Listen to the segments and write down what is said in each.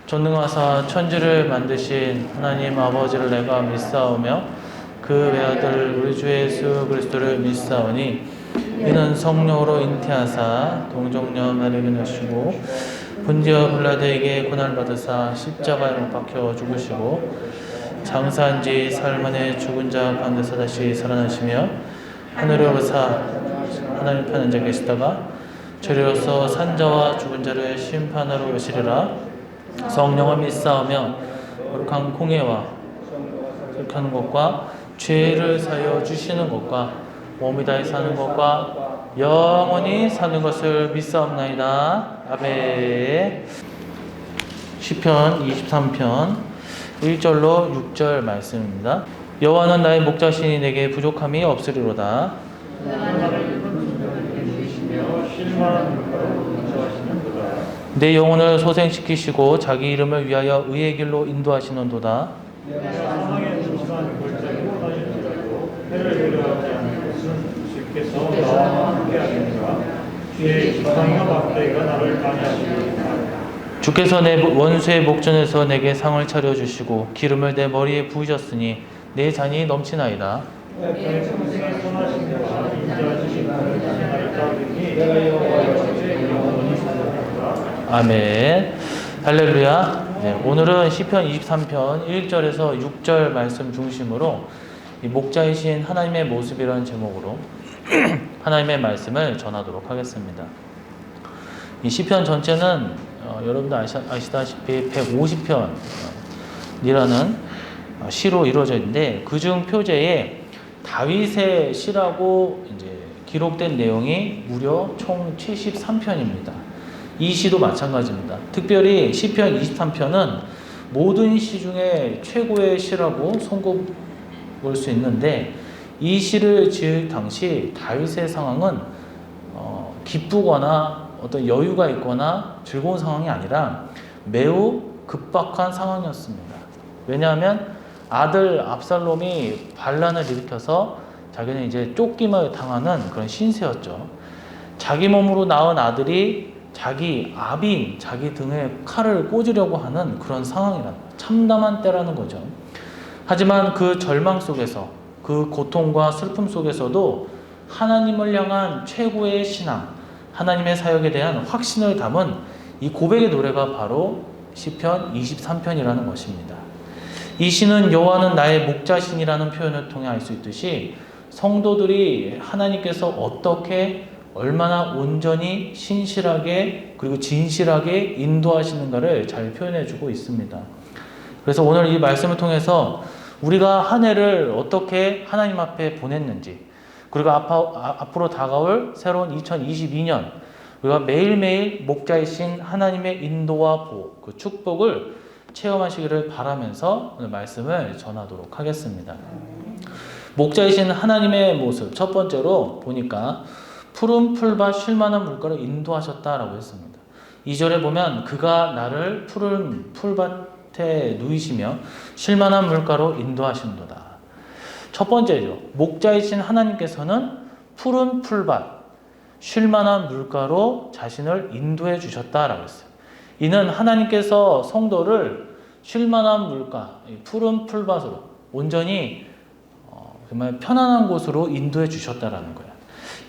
전능하사 천지를 만드신 하나님 아버지를 내가 믿사오며 그 외아들 우리 주 예수 그리스도를 믿사오니 이는 성령으로 잉태하사 동정녀 마리아를 낳으시고 본디오 빌라도에게 고난을 받으사 십자가에 못 박혀 죽으시고 장사한 지 사흘 만에 죽은 자 가운데서 다시 살아나시며 하늘에 오르사 하나님 편한 자 계시다가 저리로서 산자와 죽은 자를 심판하러 오시리라. 성령을 믿사오며 거룩한 공예와 하는 것과 죄를 사여 주시는 것과 몸이 다해 사는 것과 영원히 사는 것을 믿사옵나이다. 아멘. 시편 23편 1절로 6절 말씀입니다. 여호와는 나의 목자시니 내게 부족함이 없으리로다. 내 영혼을 소생시키시고 자기 이름을 위하여 의의 길로 인도하시는도다. 주께서 내 원수의 목전에서 내게 상을 차려주시고 기름을 내 머리에 부으셨으니 내 잔이 넘치나이다. 아멘. 할렐루야. 네, 오늘은 시편 23편 1절에서 6절 말씀 중심으로 이 목자이신 하나님의 모습이라는 제목으로 하나님의 말씀을 전하도록 하겠습니다. 이 시편 전체는 여러분도 아시다시피 150편이라는 시로 이루어져 있는데 그중 표제에 다윗의 시라고 이제 기록된 내용이 무려 총 73편입니다. 이 시도 마찬가지입니다. 특별히 시편 23편은 모든 시 중에 최고의 시라고 손꼽을 수 있는데 이 시를 지을 당시 다윗의 상황은 기쁘거나 어떤 여유가 있거나 즐거운 상황이 아니라 매우 급박한 상황이었습니다. 왜냐하면 아들 압살롬이 반란을 일으켜서 자기는 이제 쫓김을 당하는 그런 신세였죠. 자기 몸으로 낳은 아들이 자기 아비인 자기 등에 칼을 꽂으려고 하는 그런 상황이란 참담한 때라는 거죠. 하지만 그 절망 속에서 그 고통과 슬픔 속에서도 하나님을 향한 최고의 신앙, 하나님의 사역에 대한 확신을 담은 이 고백의 노래가 바로 시편 23편이라는 것입니다. 이 시는 여호와는 나의 목자신이라는 표현을 통해 알 수 있듯이 성도들이 하나님께서 어떻게 얼마나 온전히 신실하게 그리고 진실하게 인도하시는가를 잘 표현해주고 있습니다. 그래서 오늘 이 말씀을 통해서 우리가 한 해를 어떻게 하나님 앞에 보냈는지 그리고 앞으로 다가올 새로운 2022년 우리가 매일매일 목자이신 하나님의 인도와 보호, 그 축복을 체험하시기를 바라면서 오늘 말씀을 전하도록 하겠습니다. 목자이신 하나님의 모습 첫 번째로 보니까 푸른 풀밭 쉴만한 물가로 인도하셨다라고 했습니다. 2절에 보면 그가 나를 푸른 풀밭에 누이시며 쉴만한 물가로 인도하신도다. 첫 번째죠. 목자이신 하나님께서는 푸른 풀밭 쉴만한 물가로 자신을 인도해 주셨다라고 했어요. 이는 하나님께서 성도를 쉴만한 물가, 푸른 풀밭으로 온전히 정말 편안한 곳으로 인도해 주셨다라는 거예요.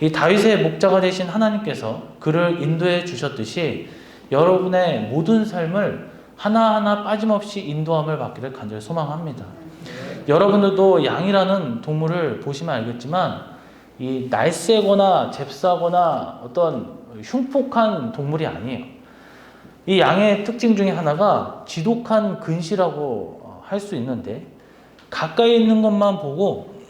이 다윗의 목자가 되신 하나님께서 그를 인도해 주셨듯이 여러분의 모든 삶을 하나하나 빠짐없이 인도함을 받기를 간절히 소망합니다. 여러분들도 양이라는 동물을 보시면 알겠지만 이 날쌔거나 잽싸거나 어떤 흉폭한 동물이 아니에요. 이 양의 특징 중에 하나가 지독한 근시라고 할 수 있는데 가까이 있는 것만 보고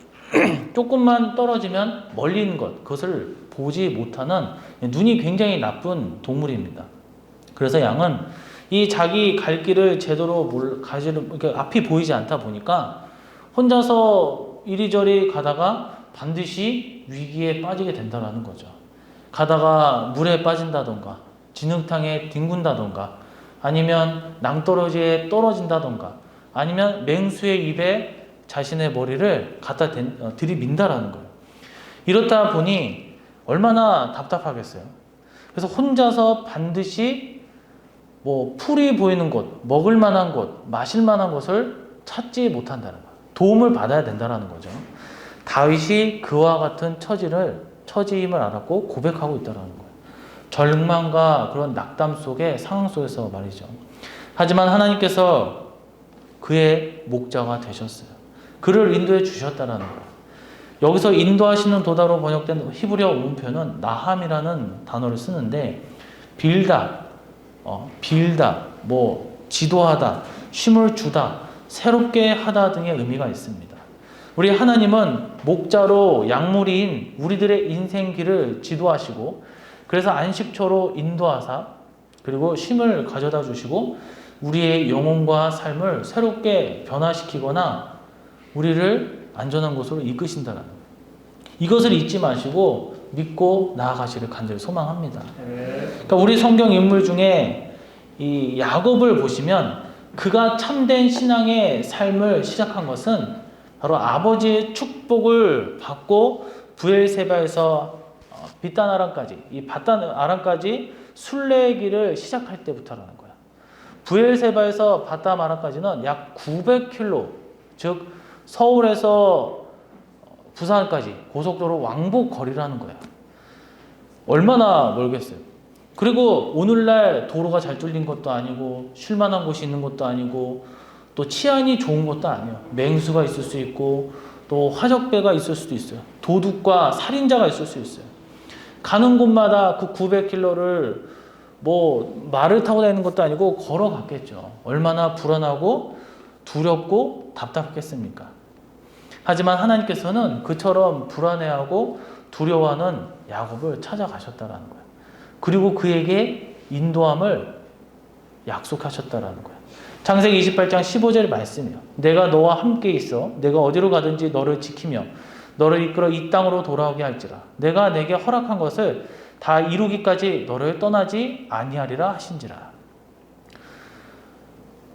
조금만 떨어지면 멀리 있는 것, 그것을 보지 못하는 눈이 굉장히 나쁜 동물입니다. 그래서 양은 이 자기 갈 길을 제대로 그러니까 앞이 보이지 않다 보니까 혼자서 이리저리 가다가 반드시 위기에 빠지게 된다는 거죠. 가다가 물에 빠진다던가 진흙탕에 뒹군다던가 아니면 낭떠러지에 떨어진다던가 아니면 맹수의 입에 자신의 머리를 갖다 들이민다라는 거예요. 이렇다 보니 얼마나 답답하겠어요. 그래서 혼자서 반드시 뭐 풀이 보이는 곳, 먹을 만한 곳, 마실 만한 곳을 찾지 못한다는 거예요. 도움을 받아야 된다는 거죠. 다윗이 그와 같은 처지임을 알았고 고백하고 있다는 거예요. 절망과 그런 낙담 속에 상황 속에서 말이죠. 하지만 하나님께서 그의 목자가 되셨어요. 그를 인도해 주셨다는 거예요. 여기서 인도하시는 도다로 번역된 히브리어 원표는 나함이라는 단어를 쓰는데 빌다, 뭐 지도하다, 쉼을 주다, 새롭게 하다 등의 의미가 있습니다. 우리 하나님은 목자로 약물인 우리들의 인생길을 지도하시고 그래서 안식처로 인도하사 그리고 쉼을 가져다 주시고 우리의 영혼과 삶을 새롭게 변화시키거나 우리를 안전한 곳으로 이끄신다는 거예요. 이것을 잊지 마시고 믿고 나아가시를 간절히 소망합니다. 그러니까 우리 성경 인물 중에 이 야곱을 보시면 그가 참된 신앙의 삶을 시작한 것은 바로 아버지의 축복을 받고 브엘세바에서 빛단 아람까지 이 바단 아람까지 순례길을 시작할 때부터라는 거야. 브엘세바에서 바단 아람까지는 약 900km, 즉 서울에서 부산까지 고속도로 왕복 거리라는 거야. 얼마나 멀겠어요. 그리고 오늘날 도로가 잘 뚫린 것도 아니고 쉴만한 곳이 있는 것도 아니고 또 치안이 좋은 것도 아니에요. 맹수가 있을 수 있고 또 화적배가 있을 수도 있어요. 도둑과 살인자가 있을 수 있어요. 가는 곳마다 그 900km를 뭐 말을 타고 다니는 것도 아니고 걸어갔겠죠. 얼마나 불안하고 두렵고 답답했겠습니까? 하지만 하나님께서는 그처럼 불안해하고 두려워하는 야곱을 찾아가셨다라는 거예요. 그리고 그에게 인도함을 약속하셨다라는 거예요. 창세기 28장 15절 말씀이에요. 내가 너와 함께 있어 내가 어디로 가든지 너를 지키며 너를 이끌어 이 땅으로 돌아오게 할지라. 내가 내게 허락한 것을 다 이루기까지 너를 떠나지 아니하리라 하신지라.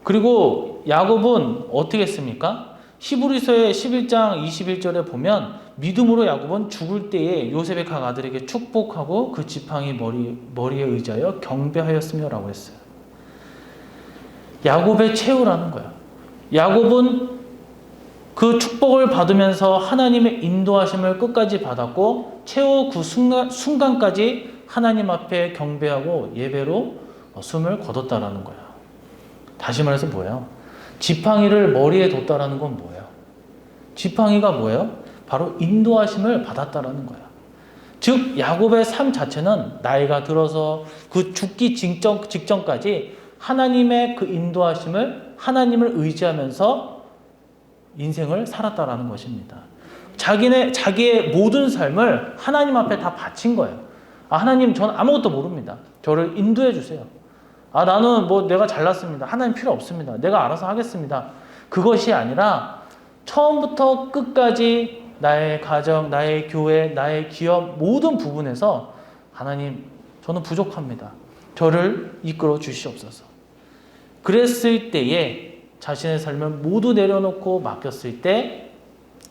그리고 야곱은 어떻게 했습니까? 히브리서의 11장 21절에 보면 믿음으로 야곱은 죽을 때에 요셉의 각 아들에게 축복하고 그 지팡이 머리에 의지하여 경배하였으며 라고 했어요. 야곱의 최후라는 거예요. 야곱은 그 축복을 받으면서 하나님의 인도하심을 끝까지 받았고 최후 그 순간까지 하나님 앞에 경배하고 예배로 숨을 거뒀다라는 거예요. 다시 말해서 뭐예요? 지팡이를 머리에 뒀다라는 건 뭐예요? 지팡이가 뭐예요? 바로 인도하심을 받았다라는 거예요. 즉 야곱의 삶 자체는 나이가 들어서 그 죽기 직전까지 하나님의 그 인도하심을 하나님을 의지하면서 인생을 살았다라는 것입니다. 자기의 모든 삶을 하나님 앞에 다 바친 거예요. 하나님 저는 아무것도 모릅니다. 저를 인도해 주세요. 나는 뭐 내가 잘났습니다. 하나님 필요 없습니다. 내가 알아서 하겠습니다. 그것이 아니라 처음부터 끝까지 나의 가정, 나의 교회, 나의 기업 모든 부분에서 하나님 저는 부족합니다. 저를 이끌어 주시옵소서. 그랬을 때에 자신의 삶을 모두 내려놓고 맡겼을 때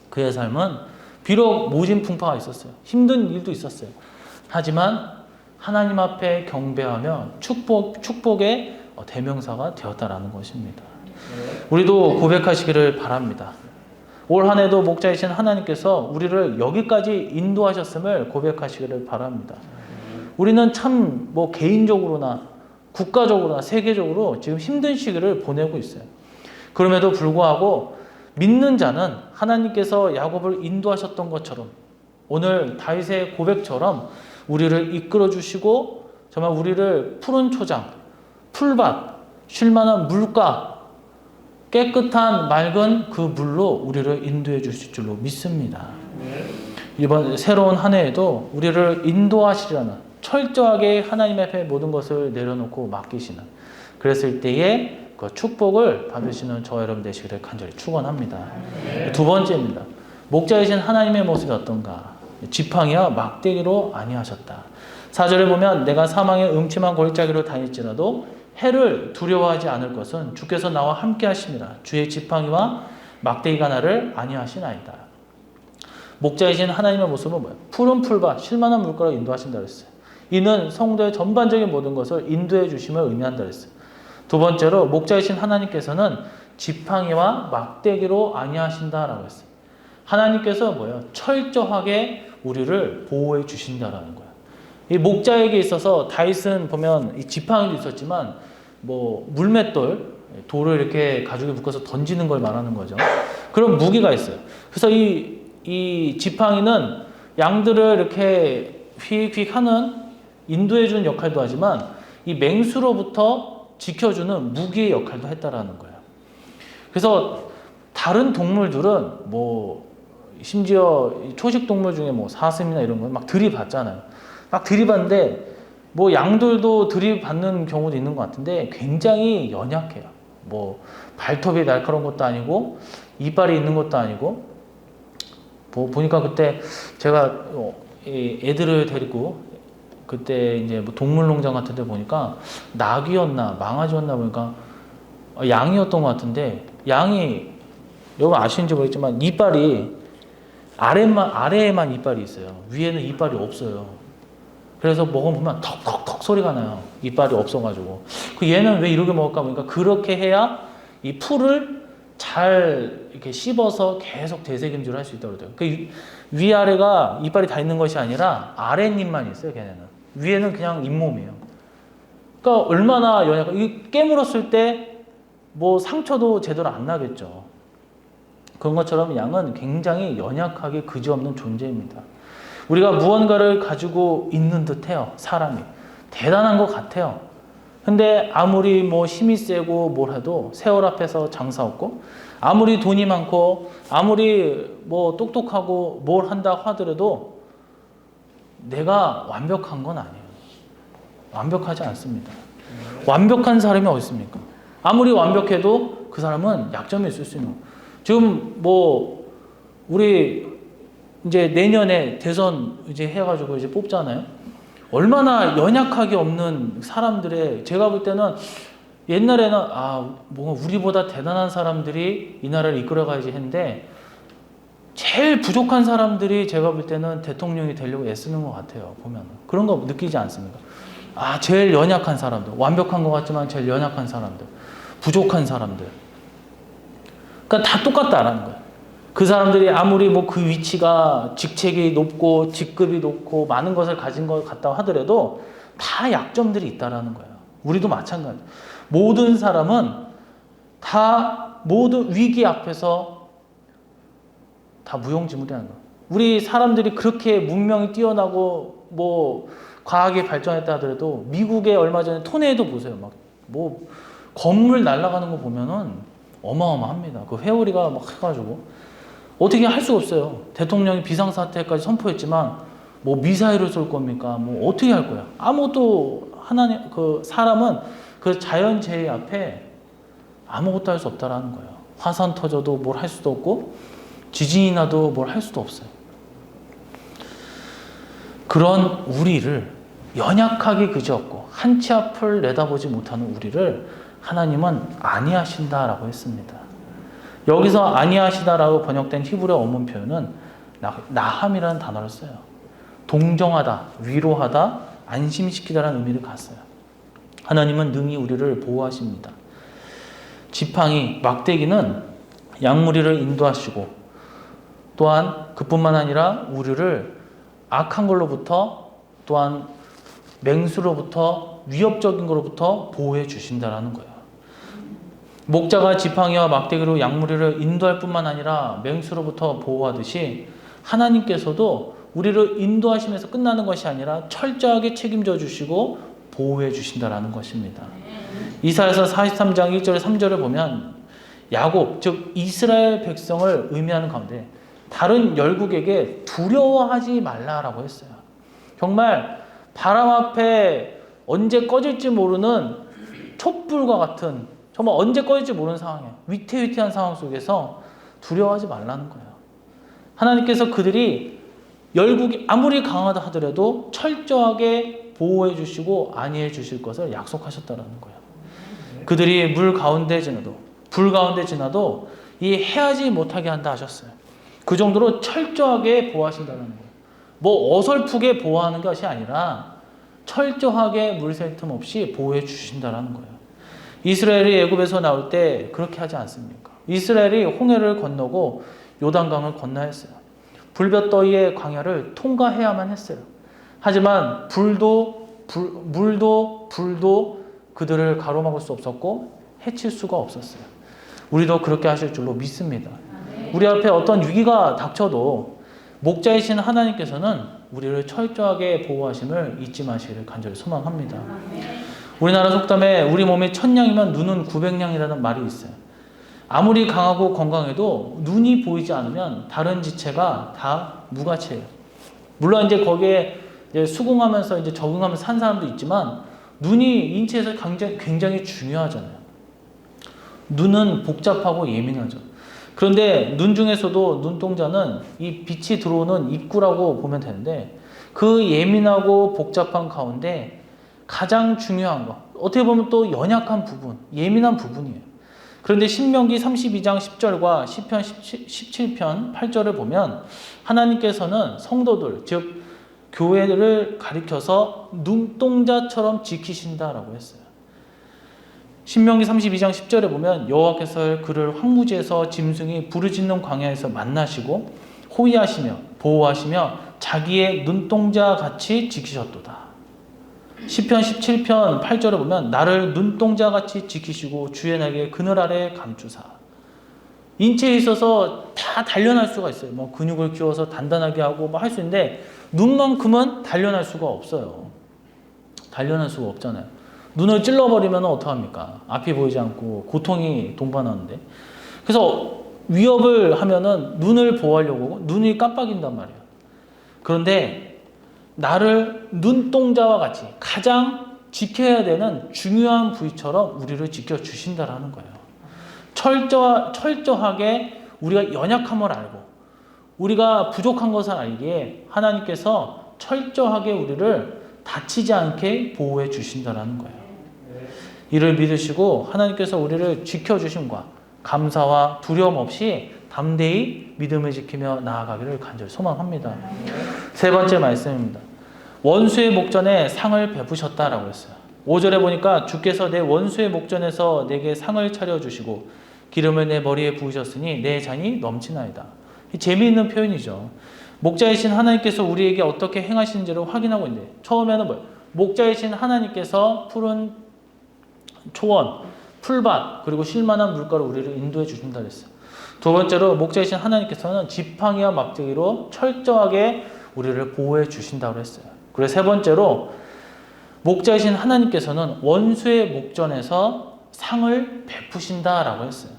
그의 삶은 비록 모진풍파가 있었어요. 힘든 일도 있었어요. 하지만 하나님 앞에 경배하며 축복의 대명사가 되었다라는 것입니다. 우리도 고백하시기를 바랍니다. 올 한 해도 목자이신 하나님께서 우리를 여기까지 인도하셨음을 고백하시기를 바랍니다. 우리는 참 뭐 개인적으로나 국가적으로나 세계적으로 지금 힘든 시기를 보내고 있어요. 그럼에도 불구하고 믿는 자는 하나님께서 야곱을 인도하셨던 것처럼 오늘 다윗의 고백처럼 우리를 이끌어 주시고 정말 우리를 푸른 초장, 풀밭, 쉴만한 물가, 깨끗한 맑은 그 물로 우리를 인도해 주실 줄로 믿습니다. 이번 새로운 한 해에도 우리를 인도하시려는 철저하게 하나님 앞에 모든 것을 내려놓고 맡기시는 그랬을 때에 그 축복을 받으시는 저 여러분 되시기를 간절히 축원합니다. 두 번째입니다. 목자이신 하나님의 모습이 어떤가? 지팡이와 막대기로 아니하셨다. 4절에 보면 내가 사망의 음침한 골짜기로 다닐지라도 해를 두려워하지 않을 것은 주께서 나와 함께 하심이라. 주의 지팡이와 막대기가 나를 아니하시나이다. 목자이신 하나님의 모습은 뭐예요? 푸른 풀밭, 쉴만한 물가로 인도하신다 그랬어요. 이는 성도의 전반적인 모든 것을 인도해 주심을 의미한다 그랬어요. 두 번째로 목자이신 하나님께서는 지팡이와 막대기로 아니하신다라고 했어요. 하나님께서 뭐예요? 철저하게 우리를 보호해 주신다라는 거예요. 이 목자에게 있어서 다윗은 보면 이 지팡이도 있었지만 뭐 물맷돌, 돌을 이렇게 가죽에 묶어서 던지는 걸 말하는 거죠. 그런 무기가 있어요. 그래서 이 지팡이는 양들을 이렇게 휙휙 하는 인도해 주는 역할도 하지만 이 맹수로부터 지켜주는 무기의 역할도 했다라는 거예요. 그래서 다른 동물들은 뭐 심지어 초식 동물 중에 뭐 사슴이나 이런 거 막 들이받잖아요. 막 들이받는데 뭐 양들도 들이받는 경우도 있는 것 같은데 굉장히 연약해요. 뭐 발톱이 날카로운 것도 아니고 이빨이 있는 것도 아니고 뭐 보니까 그때 제가 애들을 데리고 그때 이제 뭐 동물농장 같은 데 보니까 낙이었나 망아지였나 보니까 양이었던 것 같은데 양이 여러분 아시는지 모르겠지만 이빨이 아래에만 이빨이 있어요. 위에는 이빨이 없어요. 그래서 먹어보면 턱턱턱 소리가 나요. 이빨이 없어가지고. 그 얘는 왜 이렇게 먹을까 보니까 그렇게 해야 이 풀을 잘 이렇게 씹어서 계속 되새김질을 할 수 있다고 그러더라고요. 그 위아래가 이빨이 다 있는 것이 아니라 아랫입만 있어요, 걔네는. 위에는 그냥 잇몸이에요. 그러니까 얼마나 연약한, 이 깨물었을 때 뭐 상처도 제대로 안 나겠죠. 그런 것처럼 양은 굉장히 연약하게 그지없는 존재입니다. 우리가 무언가를 가지고 있는 듯해요. 사람이 대단한 것 같아요. 근데 아무리 뭐 힘이 세고 뭘 해도 세월 앞에서 장사 없고 아무리 돈이 많고 아무리 뭐 똑똑하고 뭘 한다 하더라도 내가 완벽한 건 아니에요. 완벽하지 않습니다. 완벽한 사람이 어디 있습니까? 아무리 완벽해도 그 사람은 약점이 있을 수 있는 거예요. 지금 뭐 우리 이제 내년에 대선 이제 해가지고 이제 뽑잖아요. 얼마나 연약하게 없는 사람들의 제가 볼 때는 옛날에는 뭔가 우리보다 대단한 사람들이 이 나라를 이끌어가야지 했는데 제일 부족한 사람들이 제가 볼 때는 대통령이 되려고 애쓰는 것 같아요. 보면 그런 거 느끼지 않습니까? 제일 연약한 사람들, 완벽한 것 같지만 제일 연약한 사람들, 부족한 사람들. 그러니까 다 똑같다라는 거예요. 그 사람들이 아무리 뭐 그 위치가 직책이 높고 직급이 높고 많은 것을 가진 것 같다고 하더라도 다 약점들이 있다라는 거예요. 우리도 마찬가지. 모든 사람은 다 모든 위기 앞에서 다 무용지물이라는 거예요. 우리 사람들이 그렇게 문명이 뛰어나고 뭐 과학이 발전했다 하더라도 미국에 얼마 전에 토네이도 보세요. 막 뭐 건물 날아가는 거 보면은 어마어마합니다. 그 회오리가 막 해가지고 어떻게 할 수가 없어요. 대통령이 비상사태까지 선포했지만 뭐 미사일을 쏠 겁니까? 뭐 어떻게 할 거야? 아무것도 하나님 그 사람은 그 자연재해 앞에 아무것도 할 수 없다라는 거예요. 화산 터져도 뭘 할 수도 없고 지진이 나도 뭘 할 수도 없어요. 그런 우리를 연약하게 그지없고 한 치 앞을 내다보지 못하는 우리를 하나님은 아니하신다라고 했습니다. 여기서 아니하시다라고 번역된 히브리어 원문 표현은 나함이라는 단어를 써요. 동정하다, 위로하다, 안심시키다라는 의미를 갖어요. 하나님은 능히 우리를 보호하십니다. 지팡이, 막대기는 양무리를 인도하시고 또한 그뿐만 아니라 우리를 악한 걸로부터 또한 맹수로부터 위협적인 것로부터 보호해 주신다라는 거예요. 목자가 지팡이와 막대기로 양무리를 인도할 뿐만 아니라 맹수로부터 보호하듯이 하나님께서도 우리를 인도하시면서 끝나는 것이 아니라 철저하게 책임져 주시고 보호해 주신다라는 것입니다. 이사야서 43장 1절 3절을 보면 야곱 즉 이스라엘 백성을 의미하는 가운데 다른 열국에게 두려워하지 말라라고 했어요. 정말 바람 앞에 언제 꺼질지 모르는 촛불과 같은 정말 언제 꺼질지 모르는 상황이에요. 위태위태한 상황 속에서 두려워하지 말라는 거예요. 하나님께서 그들이 열국이 아무리 강하다 하더라도 철저하게 보호해 주시고 안위해 주실 것을 약속하셨다는 거예요. 그들이 물 가운데 지나도 불 가운데 지나도 이 해하지 못하게 한다 하셨어요. 그 정도로 철저하게 보호하신다는 거예요. 뭐 어설프게 보호하는 것이 아니라 철저하게 물샐 틈 없이 보호해 주신다는 거예요. 이스라엘이 애굽에서 나올 때 그렇게 하지 않습니까? 이스라엘이 홍해를 건너고 요단강을 건너야 했어요. 불볕더위의 광야를 통과해야만 했어요. 하지만 물도 불도 그들을 가로막을 수 없었고 해칠 수가 없었어요. 우리도 그렇게 하실 줄로 믿습니다. 우리 앞에 어떤 위기가 닥쳐도 목자이신 하나님께서는 우리를 철저하게 보호하심을 잊지 마시기를 간절히 소망합니다. 우리나라 속담에 우리 몸이 1000양이면 눈은 900양이라는 말이 있어요. 아무리 강하고 건강해도 눈이 보이지 않으면 다른 지체가 다 무가치예요. 물론 이제 거기에 이제 수긍하면서 이제 적응하면서 산 사람도 있지만 눈이 인체에서 굉장히 중요하잖아요. 눈은 복잡하고 예민하죠. 그런데 눈 중에서도 눈동자는 이 빛이 들어오는 입구라고 보면 되는데 그 예민하고 복잡한 가운데 가장 중요한 거, 어떻게 보면 또 연약한 부분, 예민한 부분이에요. 그런데 신명기 32장 10절과 시편 17편 8절을 보면 하나님께서는 성도들, 즉 교회를 가리켜서 눈동자처럼 지키신다라고 했어요. 신명기 32장 10절에 보면 여호와께서 그를 황무지에서 짐승이 부르짖는 광야에서 만나시고 호위하시며 보호하시며 자기의 눈동자 같이 지키셨도다. 시편 17편 8절에 보면 나를 눈동자 같이 지키시고 주의 날개 그늘 아래 감추사. 인체에 있어서 다 단련할 수가 있어요. 뭐 근육을 키워서 단단하게 하고 뭐 할 수 있는데 눈만큼은 단련할 수가 없어요. 단련할 수가 없잖아요. 눈을 찔러버리면 어떡합니까? 앞이 보이지 않고 고통이 동반하는데. 그래서 위협을 하면은 눈을 보호하려고 눈이 깜빡인단 말이에요. 그런데 나를 눈동자와 같이 가장 지켜야 되는 중요한 부위처럼 우리를 지켜주신다라는 거예요. 철저하게 우리가 연약함을 알고 우리가 부족한 것을 알기에 하나님께서 철저하게 우리를 다치지 않게 보호해 주신다라는 거예요. 이를 믿으시고 하나님께서 우리를 지켜주심과 감사와 두려움 없이 담대히 믿음을 지키며 나아가기를 간절히 소망합니다. 세 번째 말씀입니다. 원수의 목전에 상을 베푸셨다라고 했어요. 5절에 보니까 주께서 내 원수의 목전에서 내게 상을 차려주시고 기름을 내 머리에 부으셨으니 내 잔이 넘치나이다. 재미있는 표현이죠. 목자이신 하나님께서 우리에게 어떻게 행하시는지를 확인하고 있는데 처음에는 뭐예요? 목자이신 하나님께서 푸른 초원, 풀밭 그리고 쉴만한 물가로 우리를 인도해 주신다 그랬어요. 두 번째로 목자이신 하나님께서는 지팡이와 막대기로 철저하게 우리를 보호해 주신다고 했어요. 그리고 세 번째로 목자이신 하나님께서는 원수의 목전에서 상을 베푸신다라고 했어요.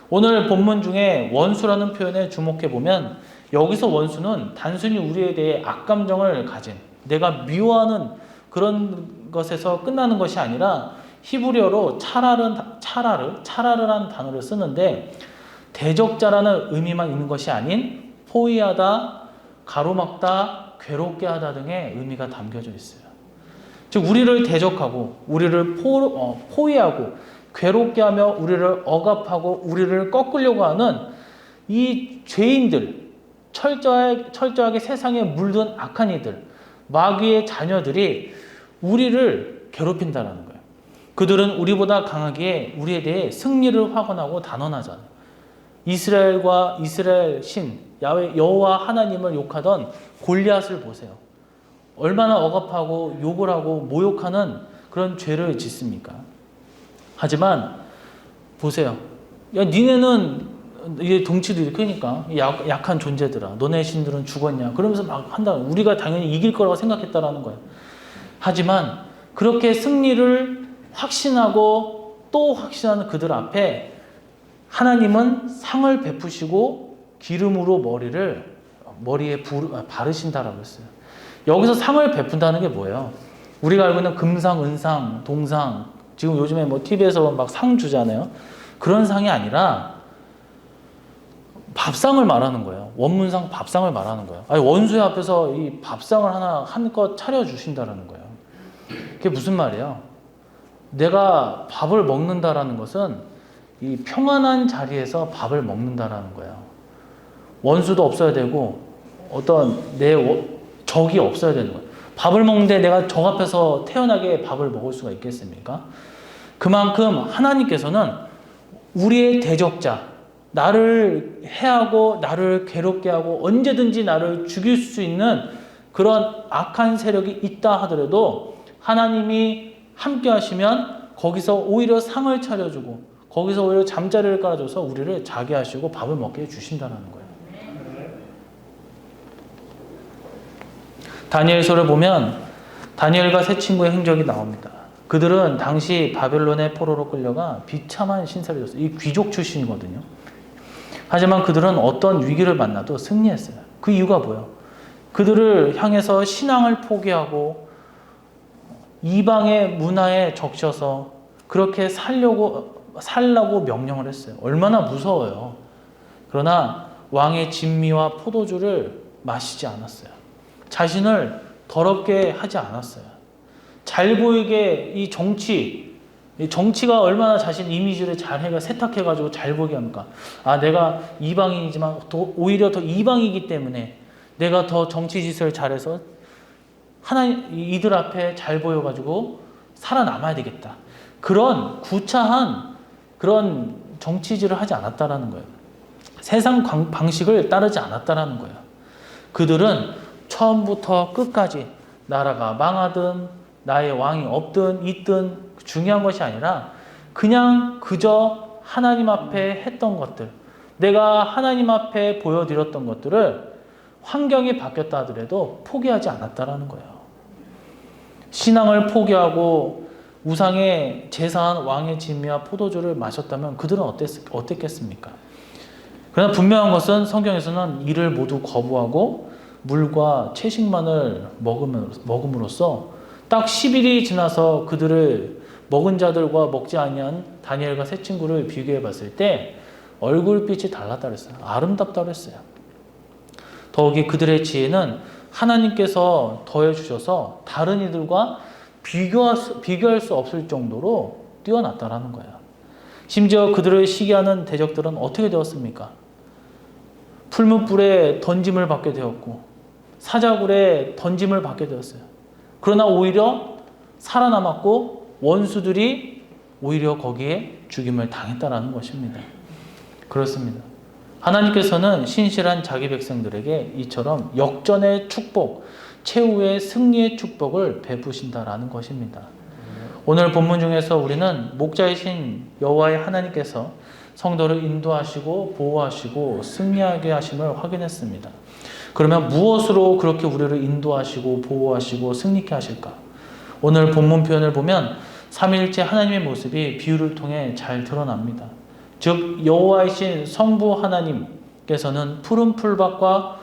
오늘 본문 중에 원수라는 표현에 주목해 보면 여기서 원수는 단순히 우리에 대해 악감정을 가진 내가 미워하는 그런 것에서 끝나는 것이 아니라 히브리어로 차라르라는 단어를 쓰는데 대적자라는 의미만 있는 것이 아닌 포위하다, 가로막다, 괴롭게 하다 등의 의미가 담겨져 있어요. 즉 우리를 대적하고 우리를 포위하고 괴롭게 하며 우리를 억압하고 우리를 꺾으려고 하는 이 죄인들, 철저하게 세상에 물든 악한 이들, 마귀의 자녀들이 우리를 괴롭힌다는 거예요. 그들은 우리보다 강하기에 우리에 대해 승리를 확언하고 단언하잖아요. 이스라엘과 이스라엘 신 여호와 하나님을 욕하던 골리앗을 보세요. 얼마나 억압하고 욕을 하고 모욕하는 그런 죄를 짓습니까? 하지만 보세요. 야, 니네는 이게 덩치도 이렇게 크니까 약한 존재들아. 너네 신들은 죽었냐? 그러면서 막 한다. 우리가 당연히 이길 거라고 생각했다라는 거예요. 하지만 그렇게 승리를 확신하고 또 확신하는 그들 앞에 하나님은 상을 베푸시고 기름으로 머리에 바르신다라고 했어요. 여기서 상을 베푼다는 게 뭐예요? 우리가 알고 있는 금상, 은상, 동상, 지금 요즘에 뭐 TV에서 막 상 주잖아요. 그런 상이 아니라 밥상을 말하는 거예요. 원문상 밥상을 말하는 거예요. 아니, 원수의 앞에서 이 밥상을 하나 한껏 차려주신다라는 거예요. 그게 무슨 말이에요? 내가 밥을 먹는다라는 것은 이 평안한 자리에서 밥을 먹는다라는 거예요. 원수도 없어야 되고 어떤 적이 없어야 되는 거예요. 밥을 먹는데 내가 적 앞에서 태연하게 밥을 먹을 수가 있겠습니까? 그만큼 하나님께서는 우리의 대적자, 나를 해하고 나를 괴롭게 하고 언제든지 나를 죽일 수 있는 그런 악한 세력이 있다 하더라도 하나님이 함께 하시면 거기서 오히려 상을 차려주고 거기서 오히려 잠자리를 깔아줘서 우리를 자게 하시고 밥을 먹게 해주신다는 거예요. 다니엘서를 보면 다니엘과 세 친구의 행적이 나옵니다. 그들은 당시 바벨론의 포로로 끌려가 비참한 신세를 졌어요. 이 귀족 출신이거든요. 하지만 그들은 어떤 위기를 만나도 승리했어요. 그 이유가 뭐예요? 그들을 향해서 신앙을 포기하고 이방의 문화에 적셔서 그렇게 살라고 명령을 했어요. 얼마나 무서워요. 그러나 왕의 진미와 포도주를 마시지 않았어요. 자신을 더럽게 하지 않았어요. 잘 보이게 이 정치가 얼마나 자신 이미지를 잘 세탁해가지고 잘 보게 합니까? 아, 내가 이방인이지만 오히려 더 이방이기 때문에 내가 더 정치 짓을 잘해서 이들 앞에 잘 보여가지고 살아남아야 되겠다. 그런 구차한 그런 정치질을 하지 않았다라는 거예요. 세상 방식을 따르지 않았다라는 거예요. 그들은 처음부터 끝까지 나라가 망하든 나의 왕이 없든 있든 중요한 것이 아니라 그저 하나님 앞에 했던 것들, 내가 하나님 앞에 보여드렸던 것들을 환경이 바뀌었다 하더라도 포기하지 않았다라는 거예요. 신앙을 포기하고 우상의 제사한 왕의 진미와 포도주를 마셨다면 그들은 어땠겠습니까? 그러나 분명한 것은 성경에서는 이를 모두 거부하고 물과 채식만을 먹음으로써 딱 10일이 지나서 그들을 먹은 자들과 먹지 아니한 다니엘과 세 친구를 비교해 봤을 때 얼굴빛이 달랐다 그랬어요. 아름답다 그랬어요. 더욱이 그들의 지혜는 하나님께서 더해 주셔서 다른 이들과 비교할 수 없을 정도로 뛰어났다라는 거예요. 심지어 그들을 시기하는 대적들은 어떻게 되었습니까? 풀무불에 던짐을 받게 되었고 사자굴에 던짐을 받게 되었어요. 그러나 오히려 살아남았고 원수들이 오히려 거기에 죽임을 당했다라는 것입니다. 그렇습니다. 하나님께서는 신실한 자기 백성들에게 이처럼 역전의 축복, 최후의 승리의 축복을 베푸신다라는 것입니다. 오늘 본문 중에서 우리는 목자이신 여호와의 하나님께서 성도를 인도하시고 보호하시고 승리하게 하심을 확인했습니다. 그러면 무엇으로 그렇게 우리를 인도하시고 보호하시고 승리케 하실까? 오늘 본문 표현을 보면 삼위일체 하나님의 모습이 비유를 통해 잘 드러납니다. 즉 여호와이신 성부 하나님께서는 푸른 풀밭과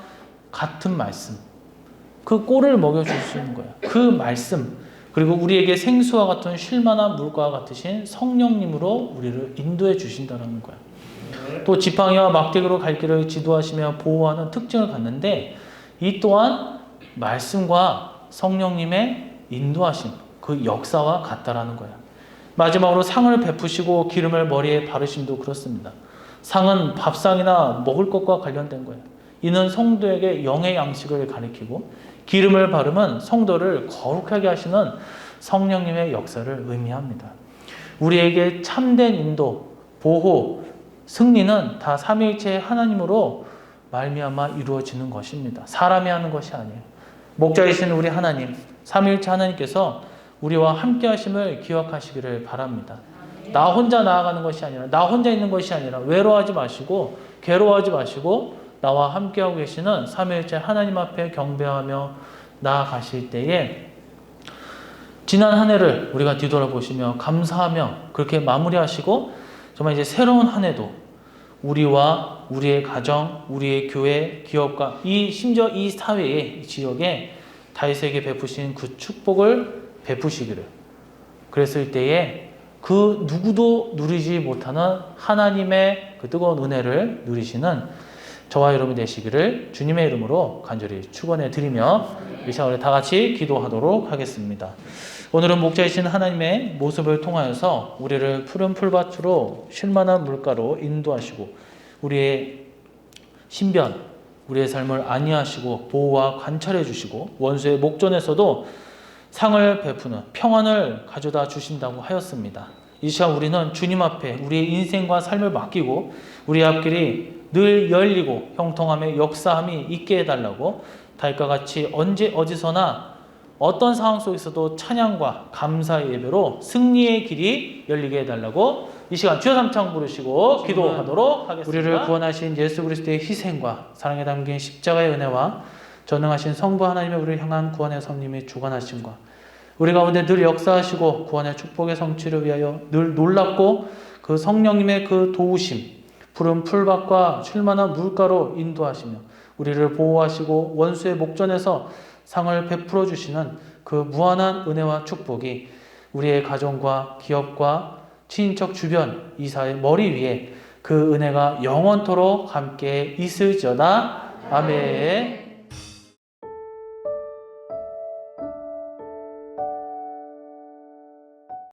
같은 말씀, 그 꼴을 먹여주시는 거예요. 그 말씀, 그리고 우리에게 생수와 같은 쉴만한 물과 같으신 성령님으로 우리를 인도해 주신다는 거예요. 또 지팡이와 막대기로 갈 길을 지도하시며 보호하는 특징을 갖는데 이 또한 말씀과 성령님의 인도하심, 그 역사와 같다라는 거예요. 마지막으로 상을 베푸시고 기름을 머리에 바르심도 그렇습니다. 상은 밥상이나 먹을 것과 관련된 거예요. 이는 성도에게 영의 양식을 가리키고 기름을 바르면 성도를 거룩하게 하시는 성령님의 역사를 의미합니다. 우리에게 참된 인도, 보호, 승리는 다 삼위일체 하나님으로 말미암아 이루어지는 것입니다. 사람이 하는 것이 아니에요. 목자이신 우리 하나님, 삼위일체 하나님께서 우리와 함께 하심을 기억하시기를 바랍니다. 나 혼자 나아가는 것이 아니라, 나 혼자 있는 것이 아니라 외로워하지 마시고 괴로워하지 마시고 나와 함께하고 계시는 삼위일체 하나님 앞에 경배하며 나아가실 때에 지난 한 해를 우리가 뒤돌아보시며 감사하며 그렇게 마무리하시고 정말 이제 새로운 한 해도 우리와 우리의 가정, 우리의 교회, 기업과 심지어 이 사회에, 이 지역에 다윗에게 베푸신 그 축복을 베푸시기를, 그랬을 때에 그 누구도 누리지 못하는 하나님의 그 뜨거운 은혜를 누리시는 저와 여러분이 되시기를 주님의 이름으로 간절히 축원해 드리며 이 시간에 다 같이 기도하도록 하겠습니다. 오늘은 목자이신 하나님의 모습을 통하여서 우리를 푸른 풀밭으로 쉴만한 물가로 인도하시고 우리의 신변, 우리의 삶을 안위하시고 보호와 관찰해 주시고 원수의 목전에서도 상을 베푸는 평안을 가져다 주신다고 하였습니다. 이 시간 우리는 주님 앞에 우리의 인생과 삶을 맡기고 우리 앞길이 늘 열리고 형통함의 역사함이 있게 해달라고 다윗과 같이 언제 어디서나 어떤 상황 속에서도 찬양과 감사의 예배로 승리의 길이 열리게 해달라고 이 시간 주여 삼창 부르시고 기도하도록 하겠습니다. 우리를 구원하신 예수 그리스도의 희생과 사랑에 담긴 십자가의 은혜와 전능하신 성부 하나님의 우리를 향한 구원의 성님의 주관하심과 우리 가운데 늘 역사하시고 구원의 축복의 성취를 위하여 늘 놀랍고 그 성령님의 그 도우심, 푸른 풀밭과 쉴만한 물가로 인도하시며 우리를 보호하시고 원수의 목전에서 상을 베풀어 주시는 그 무한한 은혜와 축복이 우리의 가정과 기업과 친인척 주변 이사의 머리 위에 그 은혜가 영원토록 함께 있을지어다. 아멘.